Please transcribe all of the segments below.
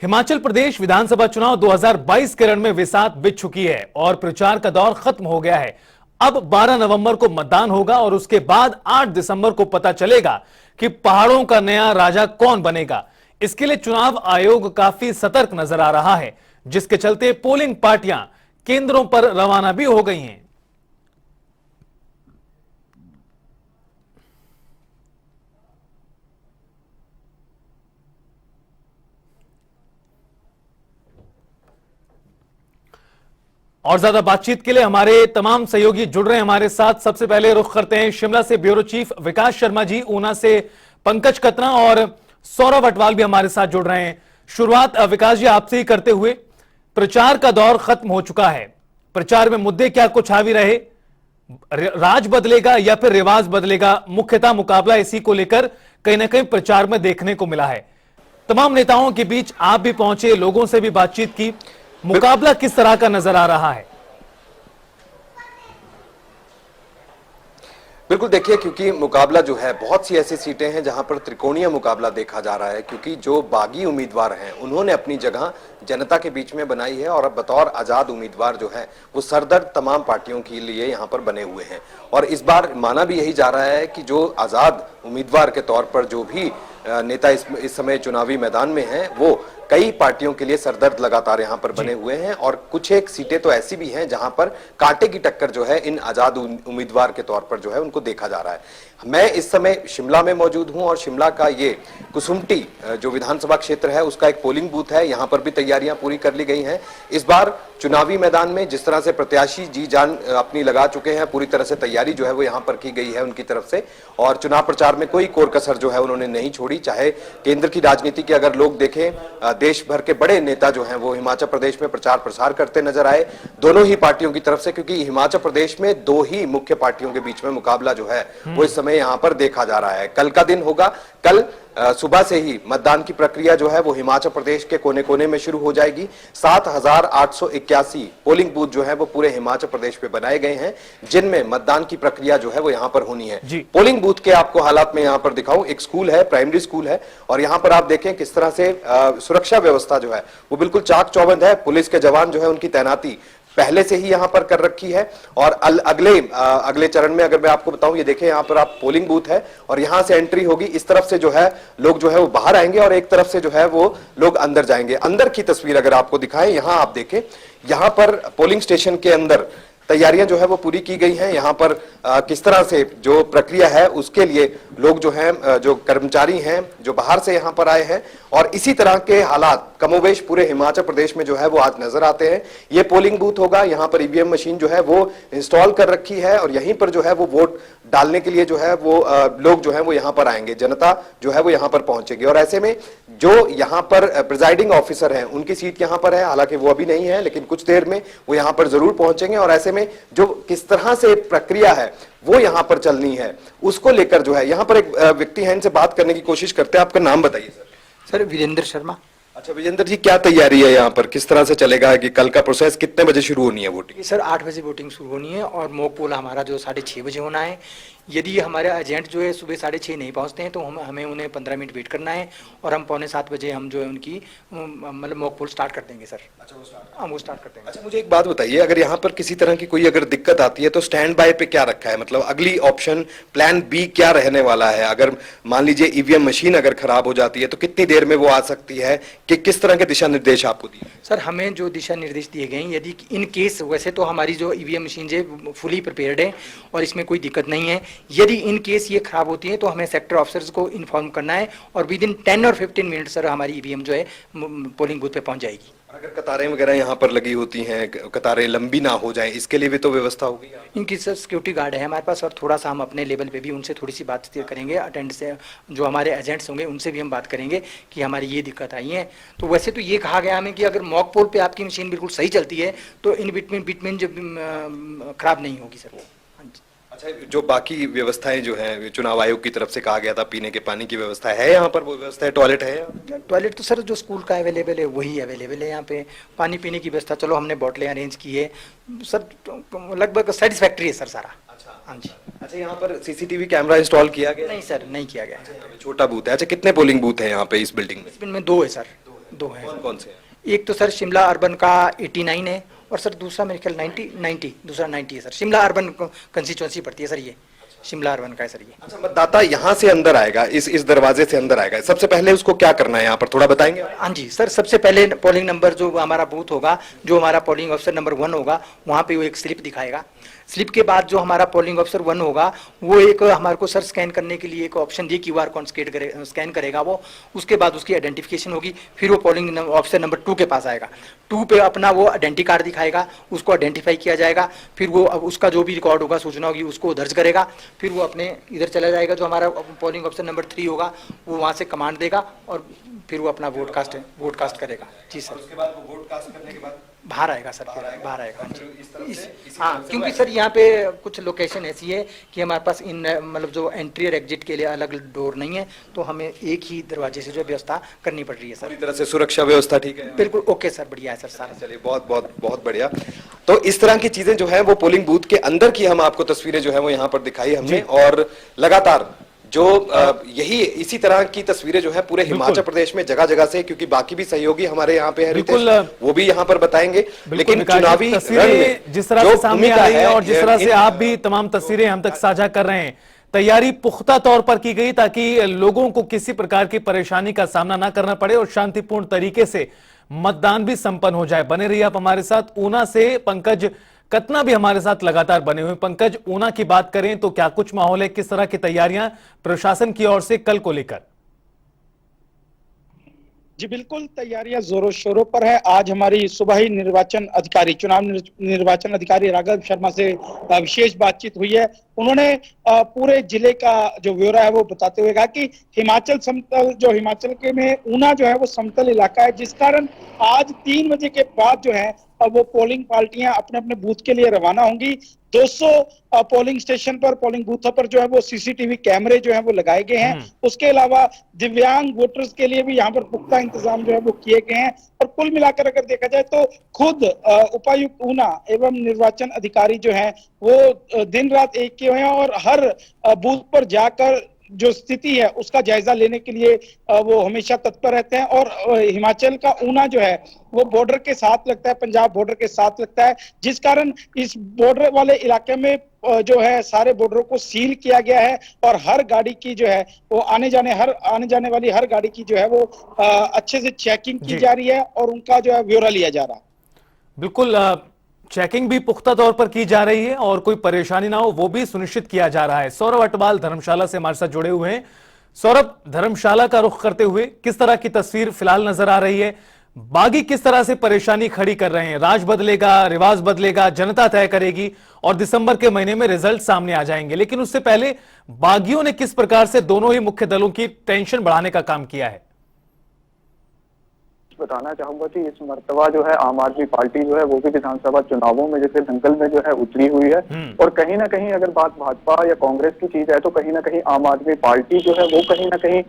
हिमाचल प्रदेश विधानसभा चुनाव 2022 के रण में विसात बिछ चुकी है और प्रचार का दौर खत्म हो गया है। अब 12 नवंबर को मतदान होगा और उसके बाद 8 दिसंबर को पता चलेगा कि पहाड़ों का नया राजा कौन बनेगा। इसके लिए चुनाव आयोग काफी सतर्क नजर आ रहा है, जिसके चलते पोलिंग पार्टियां केंद्रों पर रवाना भी हो गई हैं। और ज्यादा बातचीत के लिए हमारे तमाम सहयोगी जुड़ रहे हैं हमारे साथ। सबसे पहले रुख करते हैं शिमला से ब्यूरो चीफ विकास शर्मा जी, ऊना से पंकज कतना और सौरभ अटवाल भी हमारे साथ जुड़ रहे हैं। शुरुआत विकास जी आपसे ही करते हुए, प्रचार का दौर खत्म हो चुका है, प्रचार में मुद्दे क्या कुछ हावी रहे, राज बदलेगा या फिर रिवाज बदलेगा, मुख्यतः मुकाबला इसी को लेकर कहीं ना कहीं प्रचार में देखने को मिला है। तमाम नेताओं के बीच आप भी पहुंचे, लोगों से भी बातचीत की, मुकाबला किस तरह का नजर आ रहा है? बिल्कुल देखिए, क्योंकि मुकाबला जो है, बहुत सी ऐसी सीटें हैं जहां पर त्रिकोणीय मुकाबला देखा जा रहा है, क्योंकि जो बागी उम्मीदवार हैं उन्होंने अपनी जगह जनता के बीच में बनाई है और अब बतौर आजाद उम्मीदवार जो है वो सरदर्द तमाम पार्टियों के लिए यहां पर बने हुए हैं। और इस बार माना भी यही जा रहा है कि जो आजाद उम्मीदवार के तौर पर जो भी नेता इस समय चुनावी मैदान में हैं, वो कई पार्टियों के लिए सरदर्द लगातार यहां पर बने हुए हैं और कुछ एक सीटें तो ऐसी भी हैं जहां पर कांटे की टक्कर जो है इन आजाद उम्मीदवार के तौर पर जो है उनको देखा जा रहा है। मैं इस समय शिमला में मौजूद हूं और शिमला का ये कुसुम्पटी जो विधानसभा क्षेत्र है उसका एक पोलिंग बूथ है। यहां पर भी तैयारियां पूरी कर ली गई हैं। इस बार चुनावी मैदान में जिस तरह से प्रत्याशी जी जान अपनी लगा चुके हैं, पूरी तरह से तैयारी जो है वो यहां पर की गई है उनकी तरफ से, और चुनाव प्रचार में कोई कोर कसर जो है उन्होंने नहीं छोड़ी। चाहे केंद्र की राजनीति के अगर लोग देखें, देश भर के बड़े नेता जो हैं वो हिमाचल प्रदेश में प्रचार प्रसार करते नजर आए, दोनों ही पार्टियों की तरफ से, क्योंकि हिमाचल प्रदेश में दो ही मुख्य पार्टियों के बीच में मुकाबला जो है वो इस समय यहां पर देखा जा रहा है। कल का दिन होगा, कल सुबह से ही मतदान की प्रक्रिया जो है वो हिमाचल प्रदेश के कोने कोने में शुरू हो जाएगी। 7,881 पोलिंग बूथ जो है वो पूरे हिमाचल प्रदेश में बनाए गए हैं, जिनमें मतदान की प्रक्रिया जो है वो यहां पर होनी है। पोलिंग बूथ के आपको हालात में यहां पर दिखाऊं, एक स्कूल है, प्राइमरी स्कूल है, और यहां पर आप देखें किस तरह से सुरक्षा व्यवस्था जो है वो बिल्कुल चाक चौबंद है। पुलिस के जवान जो है उनकी तैनाती पहले से ही यहां पर कर रखी है। और अगले चरण में अगर मैं आपको बताऊं, ये देखें यहां पर आप पोलिंग बूथ है और यहां से एंट्री होगी, इस तरफ से जो है लोग जो है वो बाहर आएंगे और एक तरफ से जो है वो लोग अंदर जाएंगे। अंदर की तस्वीर अगर आपको दिखाएं, यहां आप देखें, यहां पर पोलिंग स्टेशन के अंदर तैयारियां जो है वो पूरी की गई हैं। यहां पर किस तरह से जो प्रक्रिया है उसके लिए लोग जो हैं, जो कर्मचारी हैं जो बाहर से यहां पर आए हैं, और इसी तरह के हालात कमोबेश पूरे हिमाचल प्रदेश में जो है वो आज नजर आते हैं। ये पोलिंग बूथ होगा, यहां पर ईवीएम मशीन जो है वो इंस्टॉल कर रखी है और यहीं पर जो है वो वोट डालने के लिए जो है वो लोग जो है वो यहां पर आएंगे, जनता जो है वो यहां पर पहुंचेगी। और ऐसे में जो यहां पर प्रिजाइडिंग ऑफिसर हैं उनकी सीट यहां पर है, हालांकि वो अभी नहीं है, लेकिन कुछ देर में वो यहां पर जरूर पहुंचेंगे। और ऐसे में जो किस तरह से प्रक्रिया है वो यहां पर चलनी है उसको लेकर जो है, यहां पर एक व्यक्ति है, इनसे बात करने की कोशिश करते हैं। आपका नाम बताइए सर। सर वीरेंद्र शर्मा। अच्छा विजेंद्र जी, क्या तैयारी है यहाँ पर, किस तरह से चलेगा, कि कल का प्रोसेस कितने बजे शुरू होनी है वोटिंग? सर 8 बजे वोटिंग शुरू होनी है और मॉक पोल हमारा जो 6:30 बजे होना है। यदि हमारे एजेंट जो है सुबह 6:30 नहीं पहुंचते हैं तो हमें उन्हें 15 मिनट वेट करना है और हम 6:45 बजे हम जो है उनकी मतलब मॉक पोल स्टार्ट कर देंगे सर। अच्छा वो स्टार्ट कर देंगे। अच्छा मुझे एक बात बताइए, अगर यहाँ पर किसी तरह की कोई अगर दिक्कत आती है तो स्टैंड बाय पे क्या रखा है, मतलब अगली ऑप्शन प्लान बी क्या रहने वाला है? अगर मान लीजिए ईवीएम मशीन अगर खराब हो जाती है तो कितनी देर में वो आ सकती है, कि किस तरह के दिशा निर्देश आपको दिए? सर हमें जो दिशा निर्देश दिए गए हैं, यदि इन केस, वैसे तो हमारी जो ईवीएम मशीन है फुली प्रिपेयर्ड है और इसमें कोई दिक्कत नहीं है, यदि इन केस ये खराब होती है तो हमें सेक्टर ऑफिसर्स को इन्फॉर्म करना है और विद इन 10 और 15 मिनट सर हमारी ईवीएम जो है पोलिंग बूथ पे पहुंच जाएगी। अगर कतारें वगैरह यहाँ पर लगी होती हैं, कतारें लंबी ना हो जाएं, इसके लिए भी तो व्यवस्था होगी? इनकी सर सिक्योरिटी गार्ड है हमारे पास और थोड़ा सा हम अपने लेवल पे भी उनसे थोड़ी सी बातचीत करेंगे, अटेंड से जो हमारे एजेंट्स होंगे उनसे भी हम बात करेंगे कि हमारी ये दिक्कत आई है। तो वैसे तो ये कहा गया हमें कि अगर मॉक पोल पे आपकी मशीन बिल्कुल सही चलती है तो इन बिटवीन जो खराब नहीं होगी सर वो। अच्छा, जो बाकी व्यवस्थाएं जो हैं चुनाव आयोग की तरफ से कहा गया था, पीने के पानी की व्यवस्था है यहाँ पर, वो व्यवस्था है? टॉयलेट है? टॉयलेट तो सर जो स्कूल का अवेलेबल है वही अवेलेबल है यहाँ पे। पानी पीने की व्यवस्था चलो हमने बोतलें अरेंज की है सर, लगभग सेटिस्फैक्ट्री है सर सारा। अच्छा हाँ जी। अच्छा, यहाँ पर सीसीटीवी कैमरा इंस्टॉल किया गया? नहीं सर, नहीं किया गया। छोटा बूथ है। अच्छा, कितने पोलिंग बूथ है यहाँ पे इस बिल्डिंग में? इस बिल्डिंग में 2 है सर, दो हैं। कौन कौन से हैं? एक तो सर शिमला अर्बन का 89 है और सर दूसरा मेरे ख्याल 90 दूसरा 90 है सर। शिमला अर्बन कंस्टिट्यूंसी पड़ती है सर, ये शिमला अर्बन का है सर ये। अच्छा, मतदाता यहाँ से अंदर आएगा, इस दरवाजे से अंदर आएगा, सबसे पहले उसको क्या करना है यहाँ पर थोड़ा बताएंगे? हाँ जी सर, सबसे पहले पोलिंग नंबर जो हमारा बूथ होगा, जो हमारा पोलिंग ऑफिसर नंबर 1 होगा, वहाँ पे वो एक स्लिप दिखाएगा। स्लिप के बाद जो हमारा पोलिंग ऑफिसर 1 होगा वो एक हमारे को सर स्कैन करने के लिए एक ऑप्शन दिए, QR कोड स्कैन करेगा वो। उसके बाद उसकी आइडेंटिफिकेशन होगी, फिर वो पोलिंग ऑफिसर नंबर 2 के पास आएगा। 2 पे अपना वो आइडेंटिटी कार्ड दिखाएगा, उसको आइडेंटिफाई किया जाएगा, फिर वो उसका जो भी रिकॉर्ड होगा, सूचना होगी, उसको दर्ज करेगा। फिर वो अपने इधर चला जाएगा, जो हमारा पोलिंग ऑफिसर नंबर 3 होगा वो वहाँ से कमांड देगा और फिर वो अपना वोट कास्ट करेगा। जी सर। उसके बाद वो वोट कास्ट करने के बाद बाहर आएगा सर, फिर बाहर आएगा। इस तरफ से, इसी हाँ, तरफ से क्योंकि सर यहाँ पे कुछ लोकेशन ऐसी है कि हमारे पास इन मतलब जो एंट्री और एग्जिट के लिए अलग डोर नहीं है, तो हमें एक ही दरवाजे से जो व्यवस्था करनी पड़ रही है सर। पूरी तरह से सुरक्षा व्यवस्था ठीक है? बिल्कुल ओके सर, बढ़िया है सर सारा। चलिए, बहुत बहुत बहुत बढ़िया। तो इस तरह की चीजें जो है वो पोलिंग बूथ के अंदर की हम आपको तस्वीरें जो है वो यहाँ पर दिखाई हमने, और लगातार जो यही इसी तरह की तस्वीरें जो है पूरे हिमाचल प्रदेश में जगह जगह से, क्योंकि बाकी भी सहयोगी हमारे यहाँ पे है रितेश, वो भी यहाँ पर बताएंगे। लेकिन चुनावी तस्वीरें जिस तरह से सामने आ रही है और जिस तरह से आप भी तमाम तस्वीरें हम तक साझा कर रहे हैं, तैयारी पुख्ता तौर पर की गई ताकि लोगों को किसी प्रकार की परेशानी का सामना ना करना पड़े और शांतिपूर्ण तरीके से मतदान भी संपन्न हो जाए। बने रहिए आप हमारे साथ। ऊना से पंकज कतना भी हमारे साथ लगातार बने हुए। पंकज, ऊना की बात करें तो क्या कुछ माहौल है, किस तरह की तैयारियां प्रशासन की ओर से कल को लेकर? जी बिल्कुल, तैयारियां जोरों शोरों पर है। आज हमारी सुबह ही चुनाव निर्वाचन अधिकारी राघव शर्मा से विशेष बातचीत हुई है। उन्होंने पूरे जिले का जो ब्यौरा है वो बताते हुए कहा कि हिमाचल के में ऊना जो है वो समतल इलाका है, जिस कारण आज 3 बजे के बाद जो है वो पोलिंग पार्टियां अपने अपने बूथ के लिए रवाना होंगी। 200 पोलिंग स्टेशन पर, पोलिंग बूथों पर जो है वो CCTV कैमरे जो है वो लगाए गए हैं। उसके अलावा दिव्यांग वोटर्स के लिए भी यहाँ पर पुख्ता इंतजाम जो है वो किए गए हैं। और कुल मिलाकर अगर देखा जाए तो खुद उपायुक्त ऊना एवं निर्वाचन अधिकारी जो है वो दिन रात एक किए हुए हैं और हर बूथ पर जाकर जो स्थिति है उसका जायजा लेने के लिए वो हमेशा तत्पर रहते हैं। और हिमाचल का ऊना जो है वो बॉर्डर के साथ लगता है, पंजाब बॉर्डर के साथ लगता है, जिस कारण इस बॉर्डर वाले इलाके में जो है सारे बॉर्डरों को सील किया गया है और हर गाड़ी की जो है वो आने जाने वाली हर गाड़ी की जो है वो अच्छे से चेकिंग की जा रही है और उनका जो है ब्यौरा लिया जा रहा है। बिल्कुल, चेकिंग भी पुख्ता तौर पर की जा रही है और कोई परेशानी ना हो वो भी सुनिश्चित किया जा रहा है। सौरभ अटवाल धर्मशाला से हमारे साथ जुड़े हुए हैं। सौरभ, धर्मशाला का रुख करते हुए किस तरह की तस्वीर फिलहाल नजर आ रही है? बागी किस तरह से परेशानी खड़ी कर रहे हैं? राज बदलेगा, रिवाज बदलेगा, जनता तय करेगी और दिसंबर के महीने में रिजल्ट सामने आ जाएंगे, लेकिन उससे पहले बागियों ने किस प्रकार से दोनों ही मुख्य दलों की टेंशन बढ़ाने का काम किया है? बताना चाहूंगा कि इस मर्तबा जो है आम आदमी पार्टी जो है वो भी विधानसभा चुनावों में जैसे दंगल में जो है उतरी हुई है। और कहीं ना कहीं अगर बात भाजपा या कांग्रेस की चीज है तो कहीं ना कहीं आम आदमी पार्टी जो है वो कहीं ना कहीं,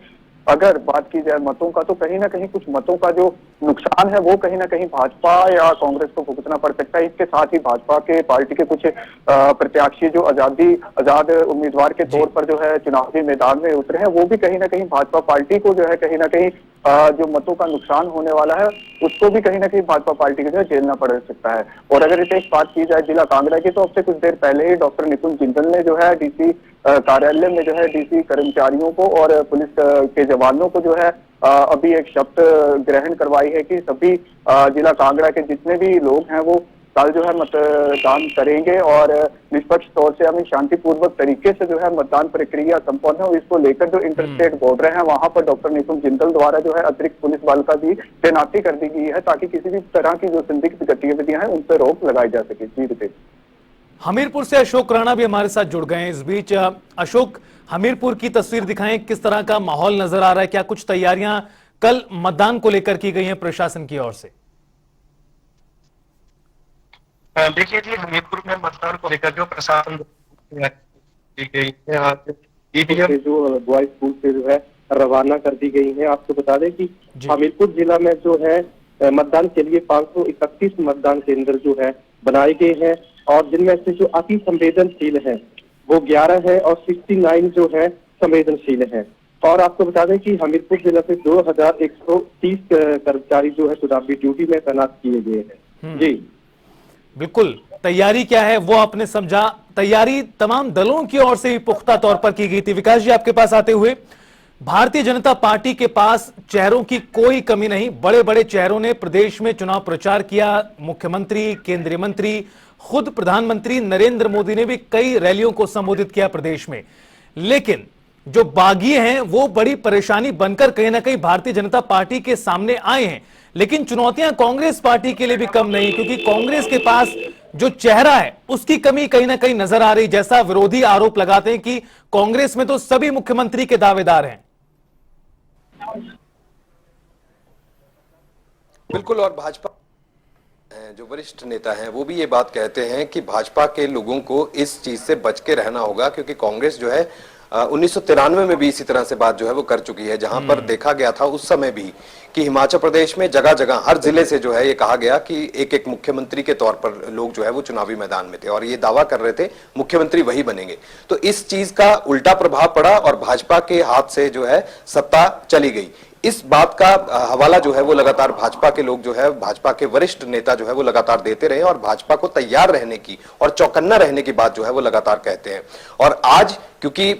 अगर बात की जाए मतों का, तो कहीं ना कहीं कुछ मतों का जो नुकसान है वो कहीं ना कहीं भाजपा या कांग्रेस को भुगतना पड़ सकता है। इसके साथ ही भाजपा के पार्टी के कुछ प्रत्याशी जो आजाद उम्मीदवार के तौर पर जो है चुनावी मैदान में उतरे हैं, वो भी कहीं ना कहीं भाजपा पार्टी को जो है कहीं ना कहीं जो मतों का नुकसान होने वाला है उसको भी कहीं ना कहीं भाजपा पार्टी को जो है झेलना पड़ सकता है। और अगर इसे बात की जाए जिला कांगड़ा की, तो अब से कुछ देर पहले ही डॉक्टर निपुण जिंदल ने जो है DC कार्यालय में जो है DC कर्मचारियों को और पुलिस के जवानों को जो है अभी एक शपथ ग्रहण करवाई है कि सभी जिला कांगड़ा के जितने भी लोग हैं वो कल जो है मतदान करेंगे और निष्पक्ष तौर से हमें शांतिपूर्वक तरीके से जो है मतदान प्रक्रिया संपन्न हो। इसको लेकर जो इंटरस्टेट बॉर्डर है वहां पर डॉक्टर निपुण जिंदल द्वारा जो है अतिरिक्त पुलिस बल का भी तैनाती कर दी गई है ताकि किसी भी तरह की जो संदिग्ध गतिविधियां हैं उन पर रोक लगाई जा सके। जी रितेश। हमीरपुर से अशोक राणा भी हमारे साथ जुड़ गए हैं इस बीच। अशोक, हमीरपुर की तस्वीर दिखाएं, किस तरह का माहौल नजर आ रहा है? क्या कुछ तैयारियां कल मतदान को लेकर की गई हैं प्रशासन की ओर से? देखिए जी, हमीरपुर में मतदान को लेकर जो प्रशासन की गई है, आज ईवीएम जो बॉयज स्कूल से जो है रवाना कर दी गई है। आपको बता दें कि हमीरपुर जिला में जो है मतदान के लिए 531 मतदान केंद्र जो है बनाए गए हैं और जिनमें से जो अति संवेदनशील है वो 11 है और 69 जो है संवेदनशील है। और आपको बता दें कि हमीरपुर जिला से 2130 कर्मचारी जो है चुनावी ड्यूटी में तैनात किए गए हैं। जी बिल्कुल, तैयारी क्या है वो आपने समझा। तैयारी तमाम दलों की ओर से भी पुख्ता तौर पर की गई थी। विकास जी, आपके पास आते हुए, भारतीय जनता पार्टी के पास चेहरों की कोई कमी नहीं। बड़े बड़े चेहरों ने प्रदेश में चुनाव प्रचार किया। मुख्यमंत्री, केंद्रीय मंत्री, खुद प्रधानमंत्री नरेंद्र मोदी ने भी कई रैलियों को संबोधित किया प्रदेश में। लेकिन जो बागी हैं वो बड़ी परेशानी बनकर कहीं ना कहीं भारतीय जनता पार्टी के सामने आए हैं। लेकिन चुनौतियां कांग्रेस पार्टी के लिए भी कम नहीं, क्योंकि कांग्रेस के पास जो चेहरा है उसकी कमी कहीं ना कहीं नजर आ रही। जैसा विरोधी आरोप लगाते हैं कि कांग्रेस में तो सभी मुख्यमंत्री के दावेदार हैं। बिल्कुल, और भाजपा जो वरिष्ठ नेता हैं वो भी ये बात कहते हैं कि भाजपा के लोगों को इस चीज से बच के रहना होगा, क्योंकि कांग्रेस जो है 1993 में भी इसी तरह से बात जो है वो कर चुकी है, जहां पर देखा गया था उस समय भी कि हिमाचल प्रदेश में जगह जगह हर जिले से जो है ये कहा गया कि एक एक मुख्यमंत्री के तौर पर लोग जो है वो चुनावी मैदान में थे और ये दावा कर रहे थे मुख्यमंत्री वही बनेंगे। तो इस चीज का उल्टा प्रभाव पड़ा और भाजपा के हाथ से जो है सत्ता चली गई। इस बात का हवाला जो है वो लगातार भाजपा के लोग जो है, भाजपा के वरिष्ठ नेता जो है वो लगातार देते रहे और भाजपा को तैयार रहने की और चौकन्ना रहने की बात जो है वो लगातार कहते हैं। और आज क्योंकि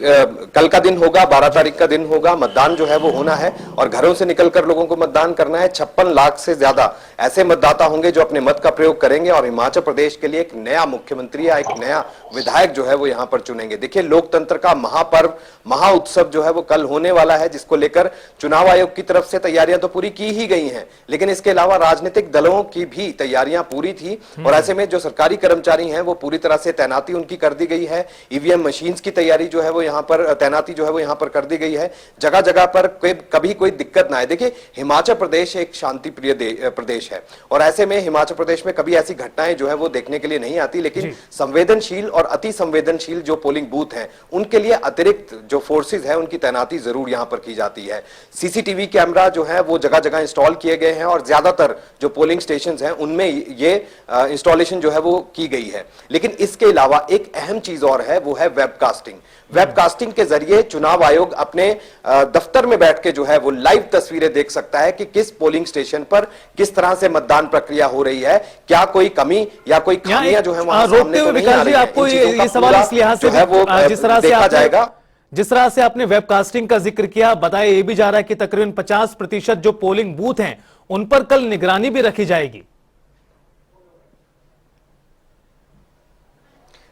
कल का दिन होगा, 12 तारीख का दिन होगा, मतदान जो है वो होना है और घरों से निकलकर लोगों को मतदान करना है। 56 लाख से ज्यादा ऐसे मतदाता होंगे जो अपने मत का प्रयोग करेंगे और हिमाचल प्रदेश के लिए एक नया मुख्यमंत्री या एक नया विधायक जो है वो यहां पर चुनेंगे। देखिए, लोकतंत्र का महापर्व, महाउत्सव जो है वो कल होने वाला है, जिसको लेकर चुनाव आयोग की तरफ से तैयारियां तो पूरी की ही गई हैं, लेकिन इसके अलावा राजनीतिक दलों की भी तैयारियां पूरी थी। और ऐसे में जो सरकारी कर्मचारी हैं वो पूरी तरह से तैनाती उनकी कर दी गई है। ईवीएम मशीन्स की तैयारी जो है वो यहां पर तैनाती जो है वो यहां पर कर दी गई है। जगह जगह पर कभी कोई दिक्कत ना आए। देखिए, हिमाचल प्रदेश एक शांति प्रिय प्रदेश है और ऐसे में हिमाचल प्रदेश में कभी ऐसी घटनाएं जो है वो देखने के लिए नहीं आती, लेकिन संवेदनशील और अति संवेदनशील जो पोलिंग बूथ हैं उनके लिए अतिरिक्त जो फोर्सेज है उनकी तैनाती जरूर यहां पर की जाती है। सीसीटीवी कैमरा जो है वो जगह जगह इंस्टॉल किए गए हैं और ज्यादातर जो पोलिंग स्टेशन हैं उनमें ये इंस्टॉलेशन जो है वो की गई है। लेकिन इसके अलावा एक अहम चीज और है, वो है वेबकास्टिंग। वेबकास्टिंग के जरिए चुनाव आयोग अपने दफ्तर में बैठ के जो है वो लाइव तस्वीरें देख सकता है कि किस पोलिंग स्टेशन पर किस तरह से मतदान प्रक्रिया हो रही है, क्या कोई कमी या कोई खामियां जो है वहां सामने तो नहीं आ रही है। आपको ये सवाल इस लिहाज से है वो जिस तरह से देखा जाएगा, जिस तरह से आपने वेबकास्टिंग का जिक्र किया, बताया ये भी जा रहा है कि तकरीबन 50% जो पोलिंग बूथ हैं उन पर कल निगरानी भी रखी जाएगी।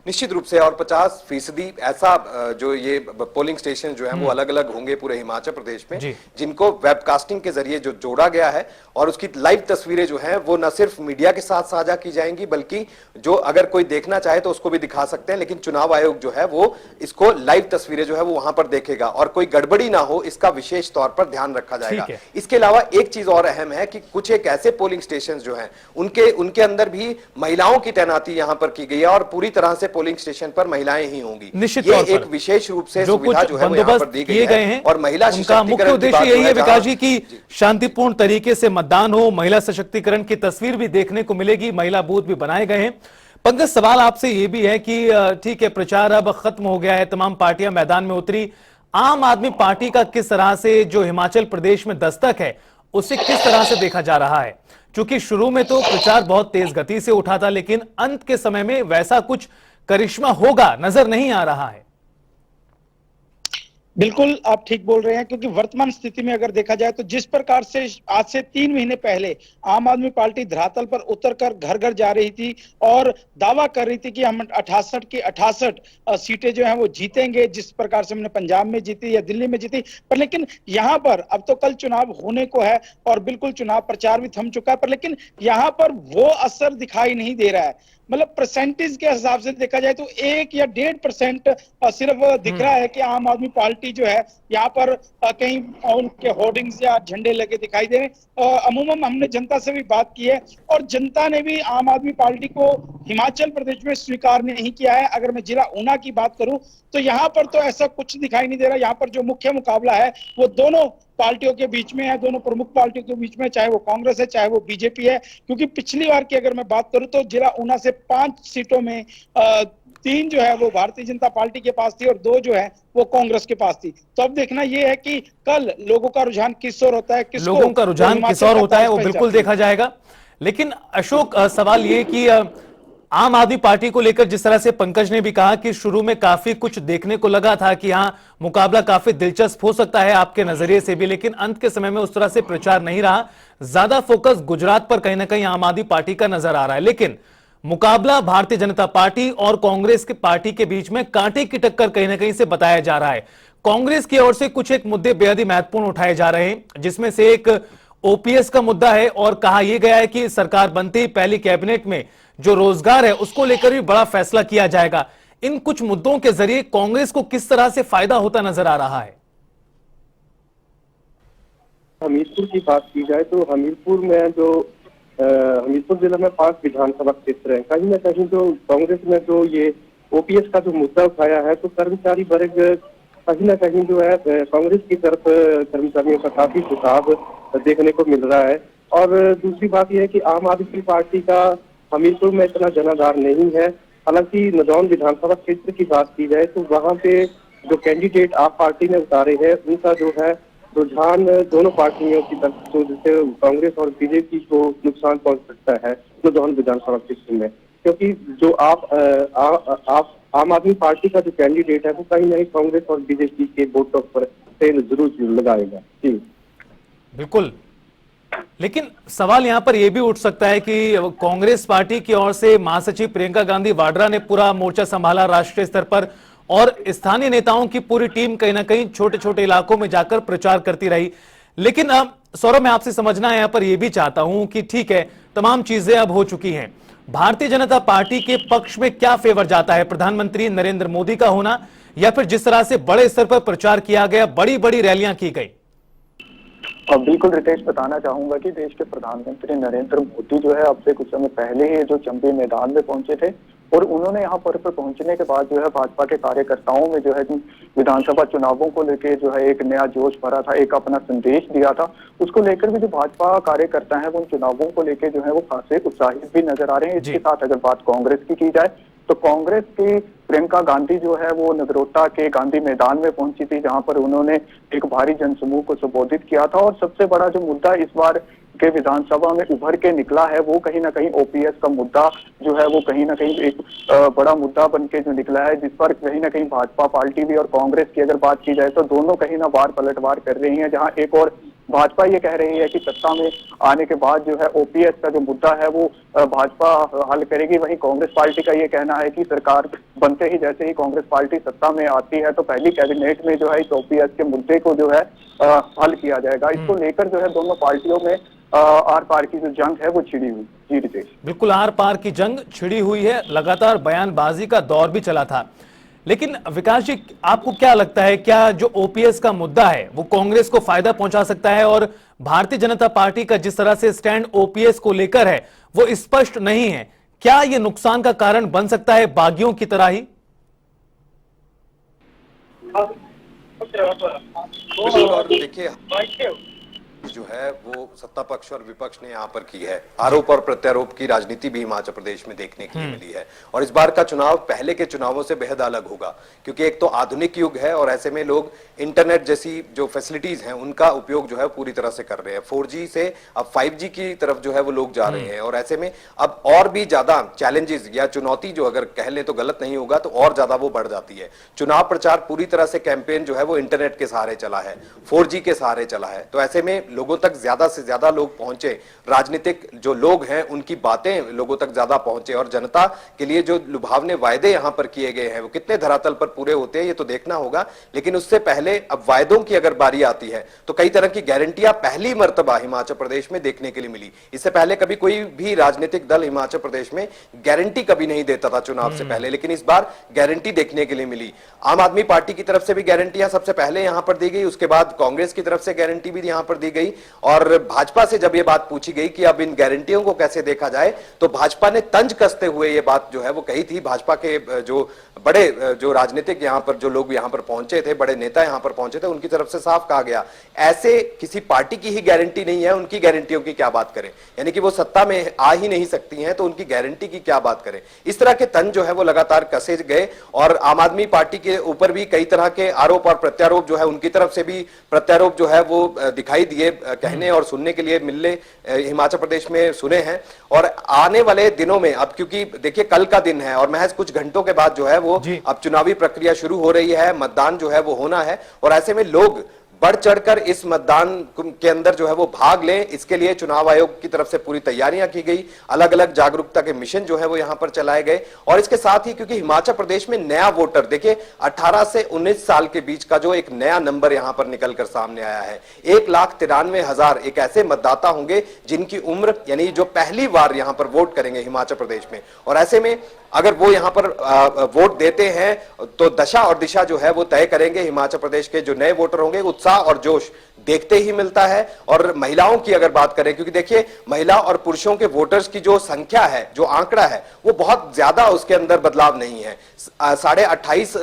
निश्चित रूप से, और 50% ऐसा जो ये पोलिंग स्टेशन जो है वो अलग अलग होंगे पूरे हिमाचल प्रदेश में, जिनको वेबकास्टिंग के जरिए जो जोड़ा गया है और उसकी लाइव तस्वीरें जो है वो न सिर्फ मीडिया के साथ साझा की जाएंगी, बल्कि जो अगर कोई देखना चाहे तो उसको भी दिखा सकते हैं। लेकिन चुनाव आयोग जो है वो इसको लाइव तस्वीरें जो है वो वहां पर देखेगा और कोई गड़बड़ी ना हो इसका विशेष तौर पर ध्यान रखा जाएगा। इसके अलावा एक चीज और अहम है कि कुछ एक ऐसे पोलिंग स्टेशन जो है उनके अंदर भी महिलाओं की तैनाती यहां पर की गई है और पूरी तरह से पोलिंग स्टेशन पर महिलाएं ही होंगी। निश्चित ये एक विशेष रूप से सुविधा जो है वो यहाँ पर दी गई है और महिला उनका मुख्य उद्देश्य यही है विकास जी की शांतिपूर्ण तरीके से मतदान हो, महिला सशक्तिकरण की तस्वीर भी देखने को मिलेगी, महिला बूथ भी बनाए गए हैं। पंकज, सवाल आपसे ये भी है कि ठीक है, प्रचार अब खत्म हो गया है, तमाम पार्टियां मैदान में उतरी, आम आदमी पार्टी का किस तरह से जो हिमाचल प्रदेश में दस्तक है उसे किस तरह से देखा जा रहा है? क्योंकि शुरू में तो प्रचार बहुत तेज गति से उठा था, लेकिन अंत के समय में वैसा कुछ करिश्मा होगा नजर नहीं आ रहा है। बिल्कुल आप ठीक बोल रहे हैं, क्योंकि वर्तमान स्थिति में अगर देखा जाए तो जिस प्रकार से आज से 3 महीने पहले आम आदमी पार्टी धरातल पर उतरकर घर घर जा रही थी और दावा कर रही थी कि हम 68 की 68 सीटें जो हैं वो जीतेंगे, जिस प्रकार से हमने पंजाब में जीती या दिल्ली में जीती, पर लेकिन यहाँ पर अब तो कल चुनाव होने को है और बिल्कुल चुनाव प्रचार भी थम चुका है, पर लेकिन यहाँ पर वो असर दिखाई नहीं दे रहा है। मतलब परसेंटेज के हिसाब से देखा जाए तो 1 या 1.5% सिर्फ दिख रहा है कि आम आदमी पार्टी जो है यहाँ पर कहीं उनके होर्डिंग्स या झंडे लगे दिखाई दे रहे। अमूमन हमने जनता से भी बात की है और जनता ने भी आम आदमी पार्टी को हिमाचल प्रदेश में स्वीकार नहीं किया है। अगर मैं जिला ऊना की बात करूं तो यहाँ पर तो ऐसा कुछ दिखाई नहीं दे रहा। यहाँ पर जो मुख्य मुकाबला है वो दोनों पार्टियों के बीच में है, दोनों प्रमुख पार्टियों के बीच में, चाहे वो कांग्रेस है चाहे वो बीजेपी है। क्योंकि पिछली बार की अगर मैं बात करूं तो जिला ऊना से 5 सीटों में 3 जो है वो भारतीय जनता पार्टी के पास थी और 2 जो है वो कांग्रेस के पास थी। तो अब देखना ये है कि कल लोगों का रुझान किस ओर होता है, किसको लोगों का रुझान हिमाचल किस ओर का होता है ताज वो पहचान बिल्कुल जाती है। देखा जाएगा। लेकिन अशोक, सवाल ये कि आम आदमी पार्टी को लेकर जिस तरह से पंकज ने भी कहा कि शुरू में काफी कुछ देखने को लगा था कि हाँ मुकाबला काफी दिलचस्प हो सकता है आपके नजरिए से भी, लेकिन अंत के समय में उस तरह से प्रचार नहीं रहा, ज्यादा फोकस गुजरात पर कहीं ना कहीं आम आदमी पार्टी का नजर आ रहा है। लेकिन मुकाबला भारतीय जनता पार्टी और कांग्रेस की पार्टी के बीच में कांटे की टक्कर कहीं ना कहीं से बताया जा रहा है। कांग्रेस की ओर से कुछ एक मुद्दे बेहद ही महत्वपूर्ण उठाए जा रहे हैं, जिसमें से एक ओपीएस का मुद्दा है और कहा यह गया है कि सरकार बनते ही पहली कैबिनेट में जो रोजगार है उसको लेकर भी बड़ा फैसला किया जाएगा। इन कुछ मुद्दों के जरिए कांग्रेस को किस तरह से फायदा होता नजर आ रहा है? हमीरपुर की बात की जाए तो हमीरपुर में जो हमीरपुर जिले में 5 विधानसभा क्षेत्र हैं। कहीं ना कहीं जो कांग्रेस ने जो ये ओपीएस का जो मुद्दा उठाया है, तो कर्मचारी वर्ग कहीं ना कहीं जो है कांग्रेस की तरफ कर्मचारियों का काफी झुकाव देखने को मिल रहा है। और दूसरी बात यह है कि आम आदमी पार्टी का हमीरपुर में इतना जनाधार नहीं है। हालांकि नदौन विधानसभा क्षेत्र की बात की जाए तो वहाँ पे जो कैंडिडेट आप पार्टी ने उतारे हैं उनका जो है रुझान दोनों पार्टियों की तरफ, तो जैसे कांग्रेस और बीजेपी को नुकसान पहुंच सकता है नदौन विधानसभा क्षेत्र में, क्योंकि जो आप आम आदमी पार्टी का जो कैंडिडेट है वो कहीं ना कहीं कांग्रेस और बीजेपी के वोटों पर तेल जरूर लगाएगा। जी बिल्कुल, लेकिन सवाल यहां पर यह भी उठ सकता है कि कांग्रेस पार्टी की ओर से महासचिव प्रियंका गांधी वाड्रा ने पूरा मोर्चा संभाला राष्ट्रीय स्तर पर, और स्थानीय नेताओं की पूरी टीम कहीं ना कहीं छोटे छोटे इलाकों में जाकर प्रचार करती रही। लेकिन अब सौरभ, मैं आपसे समझना यहां पर यह भी चाहता हूं कि ठीक है, तमाम चीजें अब हो चुकी हैं, भारतीय जनता पार्टी के पक्ष में क्या फेवर जाता है? प्रधानमंत्री नरेंद्र मोदी का होना, या फिर जिस तरह से बड़े स्तर पर प्रचार किया गया, बड़ी बड़ी रैलियां की गई? अब बिल्कुल रितेश, बताना चाहूंगा कि देश के प्रधानमंत्री नरेंद्र मोदी जो है अब से कुछ समय पहले ही जो चंबी मैदान में पहुंचे थे, और उन्होंने यहाँ पर पहुंचने के बाद जो है भाजपा के कार्यकर्ताओं में जो है विधानसभा चुनावों को लेकर जो है एक नया जोश भरा था, एक अपना संदेश दिया था। उसको लेकर भी जो भाजपा कार्यकर्ता है वो उन चुनावों को लेकर जो है वो खासे उत्साहित भी नजर आ रहे हैं। इसके साथ अगर बात कांग्रेस की जाए तो कांग्रेस की प्रियंका गांधी जो है वो नगरोटा के गांधी मैदान में पहुंची थी, जहां पर उन्होंने एक भारी जनसमूह को संबोधित किया था। और सबसे बड़ा जो मुद्दा इस बार के विधानसभा में उभर के निकला है वो कहीं ना कहीं ओपीएस का मुद्दा जो है वो कहीं ना कहीं एक बड़ा मुद्दा बन के जो निकला है, जिस पर कहीं ना कहीं भाजपा पार्टी भी और कांग्रेस की अगर बात की जाए तो दोनों कहीं ना वार पलटवार कर रही हैं। जहां एक और भाजपा ये कह रही है कि सत्ता में आने के बाद जो है ओपीएस का जो मुद्दा है वो भाजपा हल करेगी, वहीं कांग्रेस पार्टी का ये कहना है कि सरकार बनते ही जैसे ही कांग्रेस पार्टी सत्ता में आती है तो पहली कैबिनेट में जो है इस ओपीएस के मुद्दे को जो है हल किया जाएगा। इसको लेकर जो है दोनों पार्टियों में आर पार की जो जंग है वो छिड़ी हुई। जी रितेश, बिल्कुल आर पार की जंग छिड़ी हुई है, लगातार बयानबाजी का दौर भी चला था। लेकिन विकास जी, आपको क्या लगता है, क्या जो ओपीएस का मुद्दा है वो कांग्रेस को फायदा पहुंचा सकता है? और भारतीय जनता पार्टी का जिस तरह से स्टैंड ओपीएस को लेकर है वो स्पष्ट नहीं है, क्या ये नुकसान का कारण बन सकता है बागियों की तरह ही? देखिए जो है वो सत्ता पक्ष और विपक्ष ने यहाँ पर की है, आरोप और प्रत्यारोप की राजनीति भी हिमाचल प्रदेश में देखने के लिए मिली है। और इस बार का चुनाव पहले के चुनावों से बेहद अलग होगा, क्योंकि एक तो आधुनिक युग है और ऐसे में लोग इंटरनेट जैसी जो फैसिलिटीज हैं उनका उपयोग जो है पूरी तरह से कर रहे हैं। 4G से अब 5G की तरफ जो है वो लोग जा रहे हैं, और ऐसे में अब और भी ज्यादा चैलेंजेस या चुनौती जो अगर कह लें तो गलत नहीं होगा, तो और ज्यादा वो बढ़ जाती है। चुनाव प्रचार पूरी तरह से कैंपेन जो है वो इंटरनेट के सहारे चला है, 4G के सहारे चला है। तो ऐसे में लोगों तक ज्यादा से ज्यादा लोग पहुंचे, राजनीतिक जो लोग हैं उनकी बातें लोगों तक ज्यादा पहुंचे, और जनता के लिए जो लुभावने वायदे यहां पर किए गए हैं वो कितने धरातल पर पूरे होते हैं ये तो देखना होगा। लेकिन उससे पहले अब वायदों की अगर बारी आती है तो कई तरह की गारंटियां पहली मर्तबा हिमाचल प्रदेश में देखने के लिए मिली। इससे पहले कभी कोई भी राजनीतिक दल हिमाचल प्रदेश में गारंटी कभी नहीं देता था चुनाव से पहले, लेकिन इस बार गारंटी देखने के लिए मिली। आम आदमी पार्टी की तरफ से भी गारंटियां सबसे पहले यहां पर दी गई, उसके बाद कांग्रेस की तरफ से गारंटी भी यहां पर दी गई। और भाजपा से जब ये बात पूछी गई कि अब इन गारंटियों को कैसे देखा जाए, तो भाजपा ने तंज कसते हुए ये बात जो है वो कही थी। भाजपा के जो बड़े जो राजनीतिक यहाँ पर जो लोग यहाँ पर पहुंचे थे, बड़े नेता यहाँ पर पहुंचे थे, उनकी तरफ से साफ कहा गया ऐसे किसी पार्टी की ही गारंटी नहीं है, उनकी गारंटियों की क्या बात करें। यानी कि वो सत्ता में आ ही नहीं सकती हैं तो उनकी गारंटी की क्या बात करें। इस तरह के तंज जो है वो लगातार कसे गए और आम आदमी पार्टी के ऊपर भी कई तरह के आरोप और प्रत्यारोप जो है, उनकी तरफ से भी प्रत्यारोप जो है वो दिखाई दिए, कहने और सुनने के लिए मिलने हिमाचल प्रदेश में सुने हैं। और आने वाले दिनों में, अब क्योंकि देखिए कल का दिन है और महज कुछ घंटों के बाद जो है वो अब चुनावी प्रक्रिया शुरू हो रही है, मतदान जो है वो होना है और ऐसे में लोग बढ़ चढ़कर इस मतदान के अंदर जो है वो भाग लें, इसके लिए चुनाव आयोग की तरफ से पूरी तैयारियां की गई। अलग अलग जागरूकता के मिशन जो है वो यहां पर चलाए गए और इसके साथ ही क्योंकि हिमाचल प्रदेश में नया वोटर, देखिए 18 से 19 साल के बीच का जो एक नया नंबर यहां पर निकलकर सामने आया है, 1,93,000 एक ऐसे मतदाता होंगे जिनकी उम्र, यानी जो पहली बार यहां पर वोट करेंगे हिमाचल प्रदेश में। और ऐसे में अगर वो यहां पर वोट देते हैं तो दशा और दिशा जो है वो तय करेंगे हिमाचल प्रदेश के जो नए वोटर होंगे। उत्साह और जोश देखते ही मिलता है। और महिलाओं की अगर बात करें, क्योंकि देखिए महिला और पुरुषों के वोटर्स की जो संख्या है, जो आंकड़ा है, वो बहुत ज्यादा उसके अंदर बदलाव नहीं है। 28.5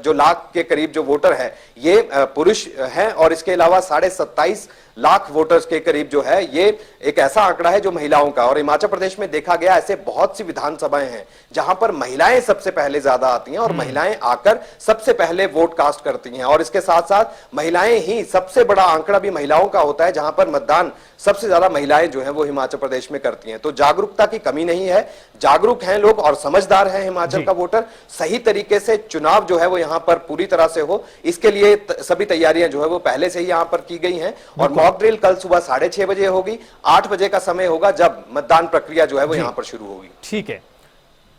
जो लाख के करीब जो वोटर है ये पुरुष हैं और इसके अलावा 27.5 लाख वोटर्स के करीब जो है ये एक ऐसा आंकड़ा है जो महिलाओं का। और हिमाचल प्रदेश में देखा गया ऐसे बहुत सी विधानसभाएं हैं जहां पर महिलाएं सबसे पहले ज्यादा आती हैं और महिलाएं आकर सबसे पहले वोट कास्ट करती हैं। और इसके साथ साथ महिलाएं ही, सबसे बड़ा आंकड़ा भी महिलाओं का होता है जहां पर मतदान सबसे ज्यादा महिलाएं जो है वो हिमाचल प्रदेश में करती हैं। तो जागरूकता की कमी नहीं है, जागरूक हैं लोग और समझदार है हिमाचल का वोटर। सही तरीके से चुनाव जो है वो यहां पर पूरी तरह से हो, इसके लिए सभी तैयारियां जो है वो पहले से ही यहां पर की गई हैं। और मॉक ड्रिल कल सुबह 6:30 बजे होगी, 8 बजे का समय होगा जब मतदान प्रक्रिया जो है वो यहां पर शुरू होगी। ठीक है,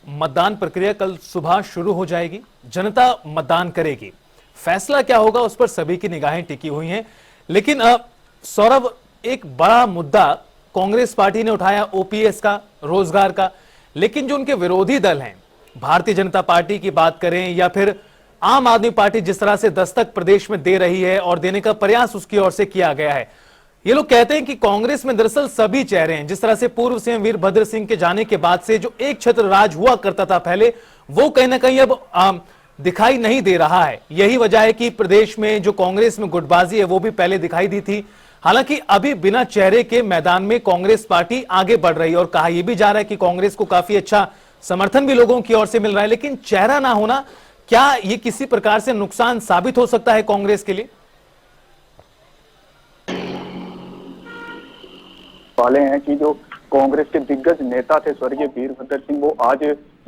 मतदान प्रक्रिया कल सुबह शुरू हो जाएगी, जनता मतदान करेगी, फैसला क्या होगा उस पर सभी की निगाहें टिकी हुई हैं। लेकिन सौरभ, एक बड़ा मुद्दा कांग्रेस पार्टी ने उठाया ओपीएस का, रोजगार का, लेकिन जो उनके विरोधी दल हैं, भारतीय जनता पार्टी की बात करें या फिर आम आदमी पार्टी जिस तरह से दस्तक प्रदेश में दे रही है और देने का प्रयास उसकी ओर से किया गया है, ये लोग कहते हैं कि कांग्रेस में दरअसल सभी चेहरे हैं। जिस तरह से पूर्व सीएम वीरभद्र सिंह के जाने के बाद से जो एक छत्र राज हुआ करता था पहले, वो कहीं ना कहीं अब दिखाई नहीं दे रहा है। यही वजह है कि प्रदेश में जो कांग्रेस में गुटबाजी है वो भी पहले दिखाई दी थी। हालांकि अभी बिना चेहरे के मैदान में कांग्रेस पार्टी आगे बढ़ रही है और कहा यह भी जा रहा है कि कांग्रेस को काफी अच्छा समर्थन भी लोगों की ओर से मिल रहा है। लेकिन चेहरा ना होना, क्या ये किसी प्रकार से नुकसान साबित हो सकता है कांग्रेस के लिए? वाले हैं कि जो कांग्रेस के दिग्गज नेता थे स्वर्गीय वीरभद्र सिंह, वो आज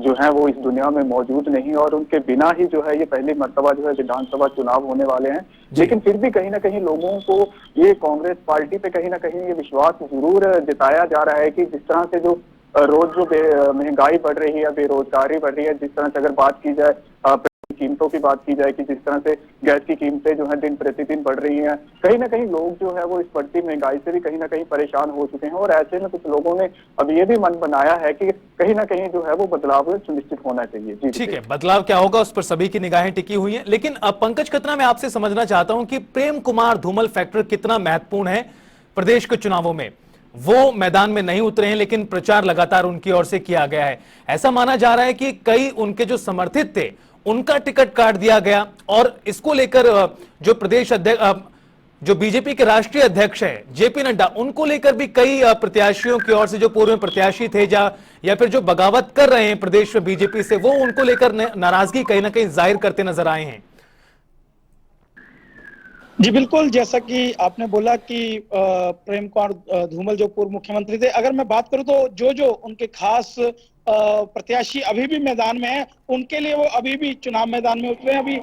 जो है वो इस दुनिया में मौजूद नहीं और उनके बिना ही जो है ये पहली मर्तबा जो है विधानसभा चुनाव होने वाले हैं। लेकिन फिर भी कहीं ना कहीं लोगों को ये कांग्रेस पार्टी पे कहीं ना कहीं ये विश्वास जरूर जताया जा रहा है कि जिस तरह से जो रोज जो महंगाई बढ़ रही है, बेरोजगारी बढ़ रही है, जिस तरह से अगर बात की जाए कीमतों की बात की जाए कि जिस तरह से गैस की कीमतें जो है दिन प्रतिदिन बढ़ रही हैं, कहीं ना कहीं लोग जो है वो इस बढ़ती महंगाई से भी कहीं ना कहीं परेशान हो चुके हैं। और ऐसे में कुछ लोगों ने अब ये भी मन बनाया है कि कहीं ना कहीं जो है वो बदलाव सुनिश्चित होना चाहिए। जी ठीक है, बदलाव क्या होगा उस पर सभी की निगाहें टिकी हुई हैं। लेकिन अब पंकज कतना, मैं आपसे समझना चाहता हूं कि प्रेम कुमार धूमल फैक्टर कितना महत्वपूर्ण है प्रदेश के चुनावों में। वो मैदान में नहीं उतरे हैं लेकिन प्रचार लगातार उनकी ओर से किया गया है। ऐसा माना जा रहा है कि कई उनके जो समर्थित थे उनका टिकट काट दिया गया और इसको लेकर जो प्रदेश अध्यक्ष, जो बीजेपी के राष्ट्रीय अध्यक्ष है जेपी नड्डा, उनको लेकर भी कई प्रत्याशियों की ओर से जो पूर्व में प्रत्याशी थे या फिर जो बगावत कर रहे हैं प्रदेश में बीजेपी से, वो उनको लेकर नाराजगी कहीं ना कहीं जाहिर करते नजर आए हैं। जी बिल्कुल, जैसा कि आपने बोला कि प्रेम कुमार धूमल जो पूर्व मुख्यमंत्री थे, अगर मैं बात करूं तो जो उनके खास प्रत्याशी अभी भी मैदान में है, उनके लिए वो अभी भी चुनाव मैदान में उतरे हैं। अभी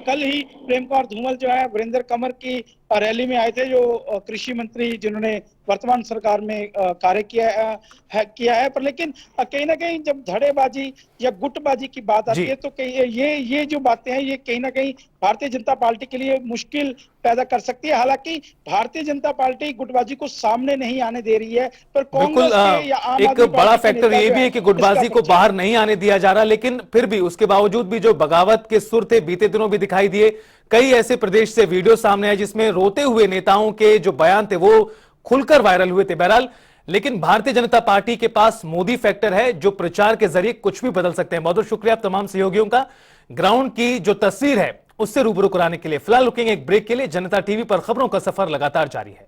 कल ही प्रेम कुमार धूमल जो है वीरेंद्र कंवर की रैली में आए थे, जो कृषि मंत्री जिन्होंने वर्तमान सरकार में कार्य किया है। पर लेकिन कहीं ना कहीं जब धड़ेबाजी या गुटबाजी की बात आती है तो ये जो बातें हैं ये कहीं ना कहीं भारतीय जनता पार्टी के लिए मुश्किल पैदा कर सकती है। हालांकि भारतीय जनता पार्टी गुटबाजी को सामने नहीं आने दे रही है, पर कांग्रेस के या आम आदमी एक बड़ा फैक्टर ये भी है कि गुटबाजी बयानबाजी को बाहर नहीं आने दिया जा रहा, लेकिन फिर भी उसके बावजूद भी जो बगावत के सुर थे बीते दिनों भी दिखाई दिए। कई ऐसे प्रदेश से वीडियो सामने आए जिसमें रोते हुए नेताओं के जो बयान थे वो खुलकर वायरल हुए थे। बहरहाल, लेकिन भारतीय जनता पार्टी के पास मोदी फैक्टर है जो प्रचार के जरिए कुछ भी बदल सकते हैं। बहुत बहुत शुक्रिया आप तमाम सहयोगियों का ग्राउंड की जो तस्वीर है उससे रूबरू कराने के लिए। फिलहाल रुकेंगे एक ब्रेक के लिए। जनता टीवी पर खबरों का सफर लगातार जारी है।